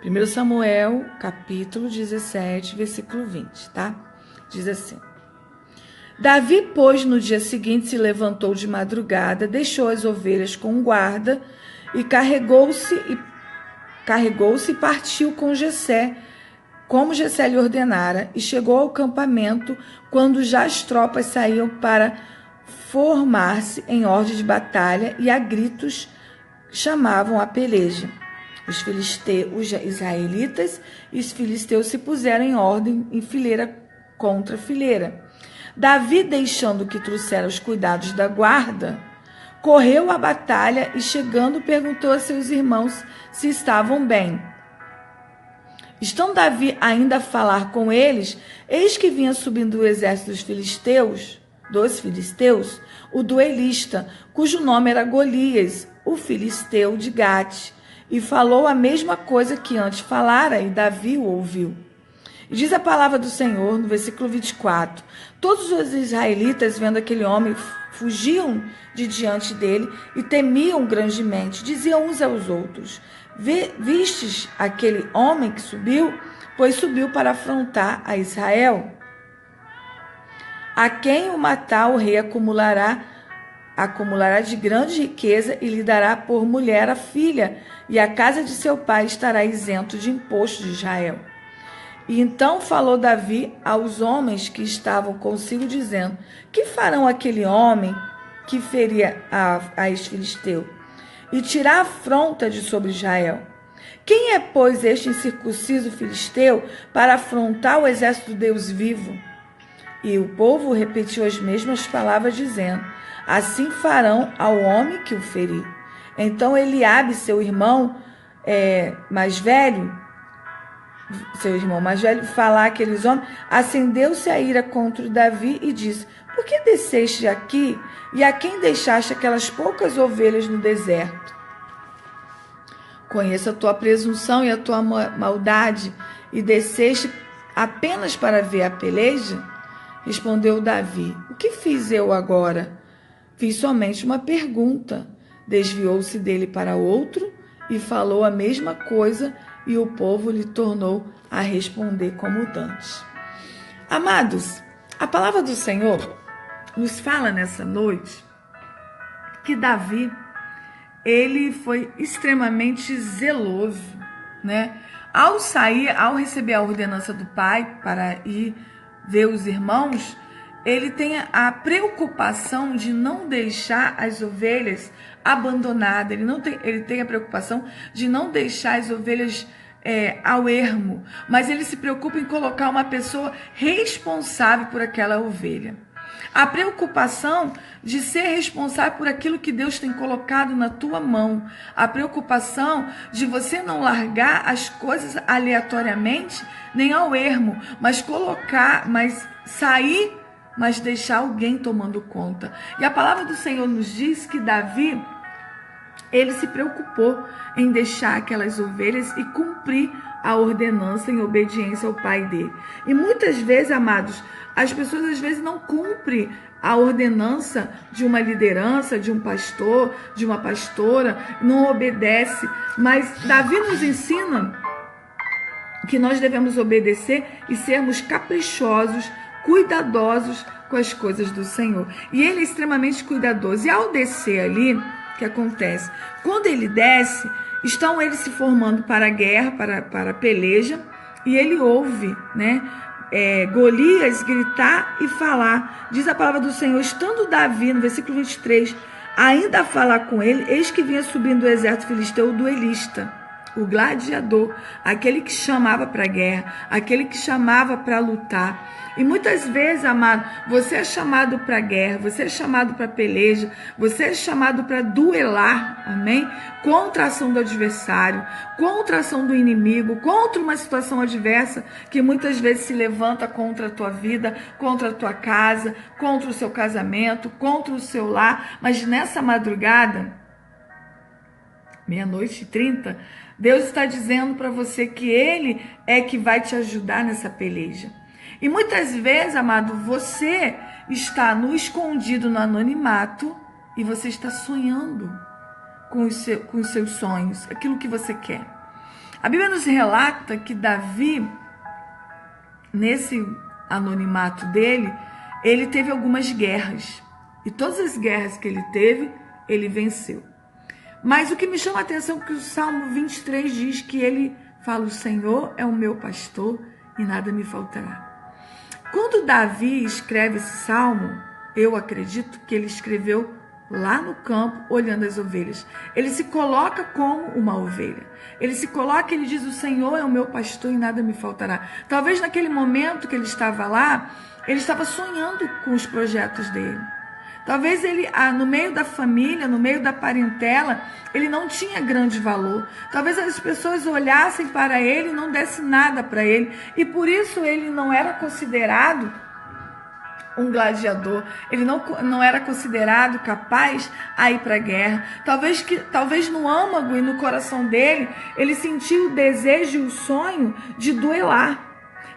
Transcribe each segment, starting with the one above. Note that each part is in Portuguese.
1 Samuel, capítulo 17, versículo 20, tá? Diz assim: Davi, pois, no dia seguinte se levantou de madrugada, deixou as ovelhas com um guarda e carregou-se e partiu com Jessé, como Jessé lhe ordenara, e chegou ao campamento quando já as tropas saíam para formar-se em ordem de batalha e a gritos chamavam a peleja. Os israelitas e os filisteus se puseram em ordem em fileira contra fileira. Davi, deixando que trouxera os cuidados da guarda, correu à batalha e, chegando, perguntou a seus irmãos se estavam bem. Estando Davi ainda a falar com eles, eis que vinha subindo o exército dos filisteus, o duelista, cujo nome era Golias, o filisteu de Gate, e falou a mesma coisa que antes falara, e Davi o ouviu. E diz a palavra do Senhor, no versículo 24, todos os israelitas, vendo aquele homem, fugiam de diante dele e temiam grandemente, diziam uns aos outros: vistes aquele homem que subiu? Pois subiu para afrontar a Israel. A quem o matar, o rei acumulará de grande riqueza e lhe dará por mulher a filha, e a casa de seu pai estará isento de imposto de Israel. E então falou Davi aos homens que estavam consigo, dizendo: que farão aquele homem que feria a este filisteu e tirar a afronta de sobre Israel? Quem é, pois, este incircunciso filisteu para afrontar o exército do Deus vivo? E o povo repetiu as mesmas palavras, dizendo: assim farão ao homem que o ferir. Então Eliabe, seu irmão mais velho, falar aqueles homens, acendeu-se a ira contra Davi e disse: por que desceste aqui e a quem deixaste aquelas poucas ovelhas no deserto? Conheço a tua presunção e a tua maldade, e desceste apenas para ver a peleja? Respondeu Davi: o que fiz eu agora? Fiz somente uma pergunta. Desviou-se dele para outro e falou a mesma coisa, e o povo lhe tornou a responder como dantes. Amados, a palavra do Senhor nos fala nessa noite que Davi, ele foi extremamente zeloso, né? Ao receber a ordenança do pai para ir ver os irmãos, ele tem a preocupação de não deixar as ovelhas abandonadas, ele tem a preocupação de não deixar as ovelhas ao ermo, mas ele se preocupa em colocar uma pessoa responsável por aquela ovelha. A preocupação de ser responsável por aquilo que Deus tem colocado na tua mão. A preocupação de você não largar as coisas aleatoriamente, nem ao ermo, mas sair, mas deixar alguém tomando conta. E a palavra do Senhor nos diz que Davi, ele se preocupou em deixar aquelas ovelhas e cumprir a ordenança em obediência ao pai dele. E muitas vezes, amados, as pessoas às vezes não cumprem a ordenança de uma liderança, de um pastor, de uma pastora, não obedece. Mas Davi nos ensina que nós devemos obedecer e sermos caprichosos, cuidadosos com as coisas do Senhor. E ele é extremamente cuidadoso. E ao descer ali, o que acontece? Quando ele desce, estão eles se formando para a guerra, para a peleja, e ele ouve, né, Golias gritar e falar. Diz a palavra do Senhor: estando Davi, no versículo 23, ainda a falar com ele, eis que vinha subindo o exército filisteu, o duelista, o gladiador, aquele que chamava para a guerra, aquele que chamava para lutar. E muitas vezes, amado, você é chamado para a guerra, você é chamado para a peleja, você é chamado para duelar, amém? Contra a ação do adversário, contra a ação do inimigo, contra uma situação adversa que muitas vezes se levanta contra a tua vida, contra a tua casa, contra o seu casamento, contra o seu lar. Mas nessa madrugada, 00:30, Deus está dizendo para você que Ele é que vai te ajudar nessa peleja. E muitas vezes, amado, você está no escondido, no anonimato, e você está sonhando com os seus sonhos, aquilo que você quer. A Bíblia nos relata que Davi, nesse anonimato dele, ele teve algumas guerras. E todas as guerras que ele teve, ele venceu. Mas o que me chama a atenção é que o Salmo 23 diz que ele fala: o Senhor é o meu pastor e nada me faltará. Quando Davi escreve esse salmo, eu acredito que ele escreveu lá no campo, olhando as ovelhas. Ele se coloca como uma ovelha. Ele se coloca, ele diz: o Senhor é o meu pastor e nada me faltará. Talvez naquele momento que ele estava lá, ele estava sonhando com os projetos dele. Talvez ele, no meio da família, no meio da parentela, ele não tinha grande valor. Talvez as pessoas olhassem para ele e não dessem nada para ele. E por isso ele não era considerado um gladiador. Ele não era considerado capaz a ir para a guerra. Talvez no âmago e no coração dele, ele sentiu o desejo e o sonho de duelar.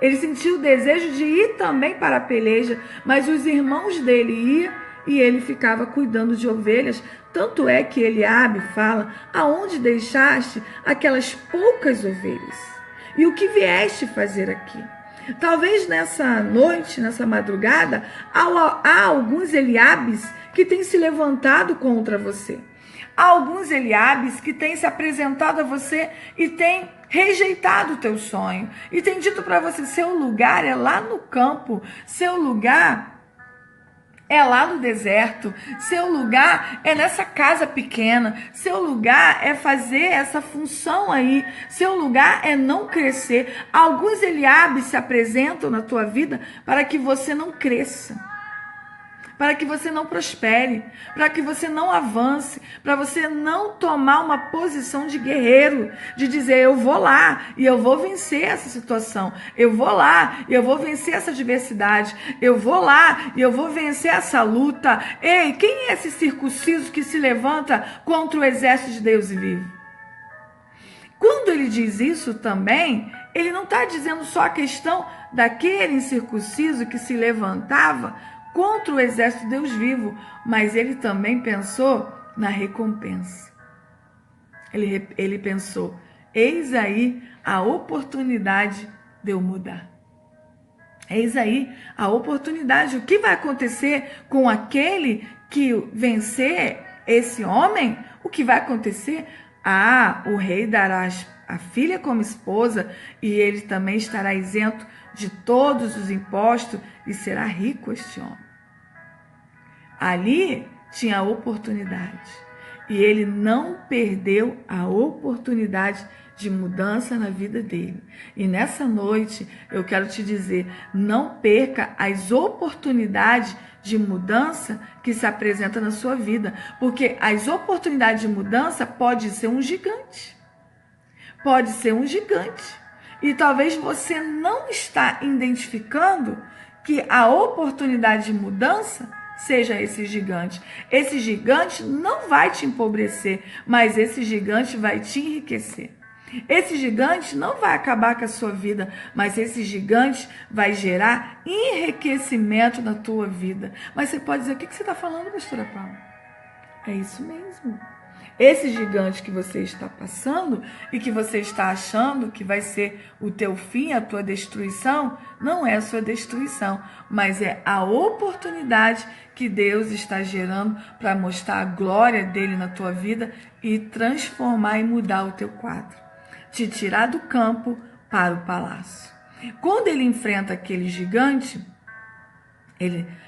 Ele sentiu o desejo de ir também para a peleja, mas os irmãos dele iam e ele ficava cuidando de ovelhas. Tanto é que Eliabe fala: aonde deixaste aquelas poucas ovelhas? E o que vieste fazer aqui? Talvez nessa noite, nessa madrugada, há alguns Eliabes que têm se levantado contra você. Há alguns Eliabes que têm se apresentado a você e têm rejeitado o teu sonho. E têm dito para você: seu lugar é lá no campo, seu lugar é lá no deserto, seu lugar é nessa casa pequena, seu lugar é fazer essa função aí, seu lugar é não crescer. Alguns Eliabes se apresentam na tua vida para que você não cresça, para que você não prospere, para que você não avance, para você não tomar uma posição de guerreiro, de dizer: eu vou lá e eu vou vencer essa situação, eu vou lá e eu vou vencer essa adversidade, eu vou lá e eu vou vencer essa luta. Ei, quem é esse circunciso que se levanta contra o exército de Deus vivo? Quando ele diz isso também, ele não está dizendo só a questão daquele incircunciso que se levantava contra o exército de Deus vivo, mas ele também pensou na recompensa. Ele pensou: eis aí a oportunidade de eu mudar. Eis aí a oportunidade. O que vai acontecer com aquele que vencer esse homem? O que vai acontecer? O rei dará a filha como esposa e ele também estará isento de todos os impostos e será rico este homem. Ali tinha a oportunidade e ele não perdeu a oportunidade de mudança na vida dele. E nessa noite eu quero te dizer: não perca as oportunidades de mudança que se apresentam na sua vida, porque as oportunidades de mudança pode ser um gigante. Pode ser um gigante. E talvez você não está identificando que a oportunidade de mudança seja esse gigante. Esse gigante não vai te empobrecer, mas esse gigante vai te enriquecer. Esse gigante não vai acabar com a sua vida, mas esse gigante vai gerar enriquecimento na tua vida. Mas você pode dizer: o que você está falando, pastora Paula? É isso mesmo. Esse gigante que você está passando e que você está achando que vai ser o teu fim, a tua destruição, não é a sua destruição, mas é a oportunidade que Deus está gerando para mostrar a glória dele na tua vida e transformar e mudar o teu quadro, te tirar do campo para o palácio. Quando ele enfrenta aquele gigante,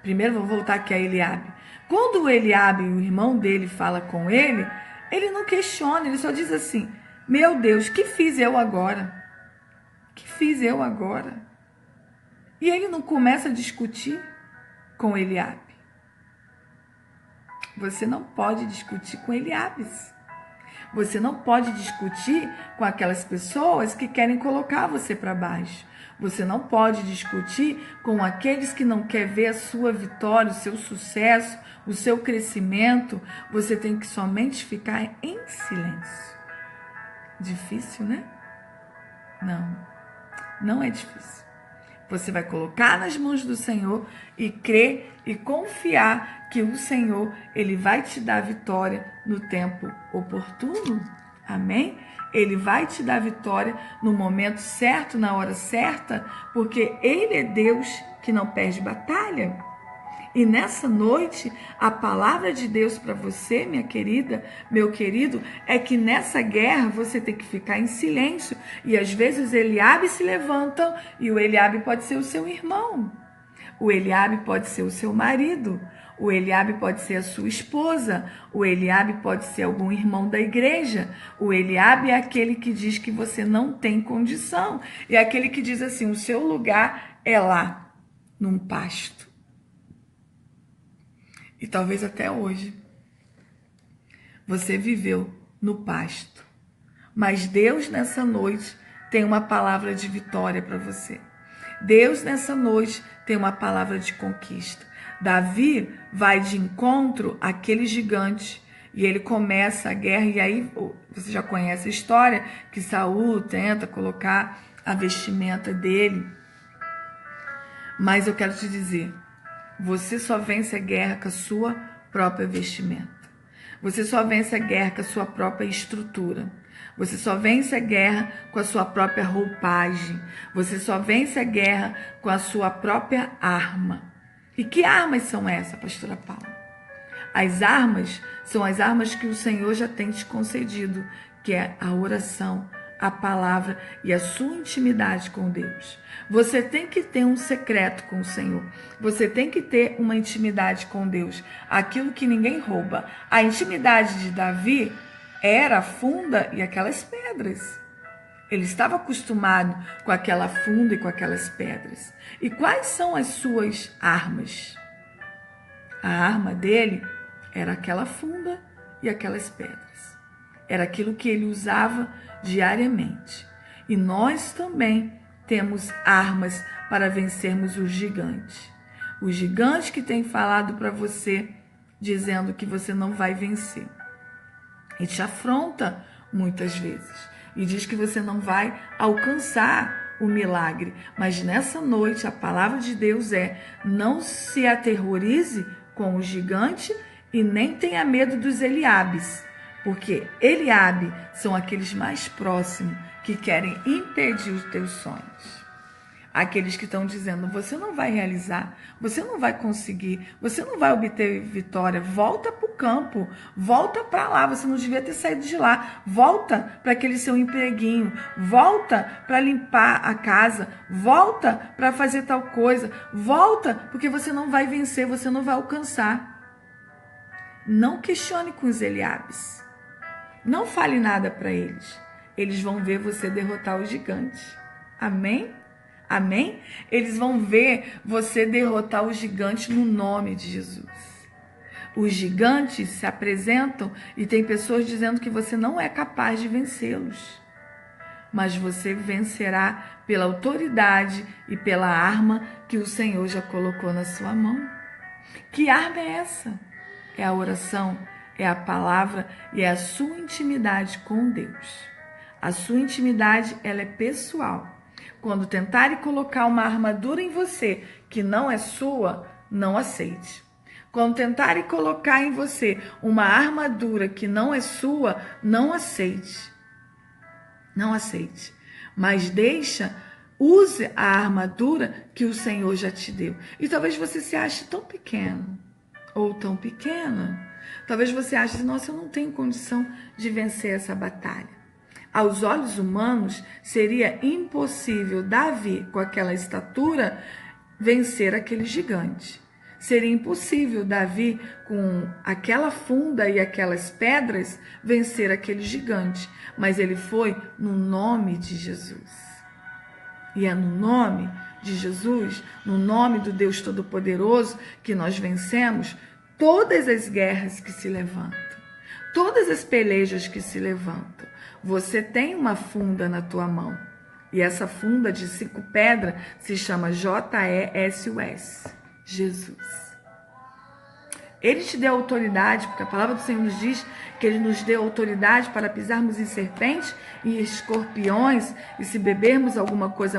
primeiro vou voltar aqui a Eliabe. Quando o Eliabe, o irmão dele, fala com ele, ele não questiona, ele só diz assim: meu Deus, que fiz eu agora? Que fiz eu agora? E ele não começa a discutir com Eliabe. Você não pode discutir com Eliabes. Você não pode discutir com aquelas pessoas que querem colocar você para baixo. Você não pode discutir com aqueles que não querem ver a sua vitória, o seu sucesso, o seu crescimento. Você tem que somente ficar em silêncio. Difícil, né? Não, não é difícil. Você vai colocar nas mãos do Senhor e crer e confiar que o Senhor, ele vai te dar vitória no tempo oportuno. Amém? Ele vai te dar vitória no momento certo, na hora certa, porque Ele é Deus que não perde batalha. E nessa noite, a palavra de Deus para você, minha querida, meu querido, é que nessa guerra você tem que ficar em silêncio. E às vezes Eliabe se levantam, e o Eliabe pode ser o seu irmão. O Eliabe pode ser o seu marido. O Eliabe pode ser a sua esposa. O Eliabe pode ser algum irmão da igreja. O Eliabe é aquele que diz que você não tem condição. É aquele que diz assim, o seu lugar é lá, num pasto. E talvez até hoje você viveu no pasto. Mas Deus nessa noite tem uma palavra de vitória para você. Deus nessa noite tem uma palavra de conquista. Davi vai de encontro àquele gigante e ele começa a guerra. E aí você já conhece a história que Saul tenta colocar a vestimenta dele. Mas eu quero te dizer, você só vence a guerra com a sua própria vestimenta. Você só vence a guerra com a sua própria estrutura. Você só vence a guerra com a sua própria roupagem. Você só vence a guerra com a sua própria arma. E que armas são essas, pastora Paula? As armas são as armas que o Senhor já tem te concedido, que é a oração, a palavra e a sua intimidade com Deus. Você tem que ter um secreto com o Senhor. Você tem que ter uma intimidade com Deus. Aquilo que ninguém rouba. A intimidade de Davi era a funda e aquelas pedras. Ele estava acostumado com aquela funda e com aquelas pedras. E quais são as suas armas? A arma dele era aquela funda e aquelas pedras. Era aquilo que ele usava diariamente. E nós também temos armas para vencermos o gigante. O gigante que tem falado para você, dizendo que você não vai vencer. E te afronta muitas vezes. E diz que você não vai alcançar o milagre. Mas nessa noite a palavra de Deus é: não se aterrorize com o gigante e nem tenha medo dos Eliabes. Porque Eliabe são aqueles mais próximos que querem impedir os teus sonhos. Aqueles que estão dizendo, você não vai realizar, você não vai conseguir, você não vai obter vitória, volta para o campo, volta para lá, você não devia ter saído de lá, volta para aquele seu empreguinho, volta para limpar a casa, volta para fazer tal coisa, volta porque você não vai vencer, você não vai alcançar. Não questione com os Eliabes, não fale nada para eles, eles vão ver você derrotar o gigante, amém? Amém? Eles vão ver você derrotar o gigante no nome de Jesus. Os gigantes se apresentam e tem pessoas dizendo que você não é capaz de vencê-los. Mas você vencerá pela autoridade e pela arma que o Senhor já colocou na sua mão. Que arma é essa? É a oração, é a palavra e é a sua intimidade com Deus. A sua intimidade, ela é pessoal. Quando tentarem colocar uma armadura em você que não é sua, não aceite. Quando tentarem colocar em você uma armadura que não é sua, não aceite. Não aceite. Mas use a armadura que o Senhor já te deu. E talvez você se ache tão pequeno ou tão pequena. Talvez você ache, nossa, eu não tenho condição de vencer essa batalha. Aos olhos humanos, seria impossível Davi, com aquela estatura, vencer aquele gigante. Seria impossível Davi, com aquela funda e aquelas pedras, vencer aquele gigante. Mas ele foi no nome de Jesus. E é no nome de Jesus, no nome do Deus Todo-Poderoso, que nós vencemos todas as guerras que se levantam, todas as pelejas que se levantam. Você tem uma funda na tua mão. E essa funda de 5 pedras se chama JESUS. Jesus. Ele te deu autoridade, porque a palavra do Senhor nos diz que Ele nos deu autoridade para pisarmos em serpentes e escorpiões. E se bebermos alguma coisa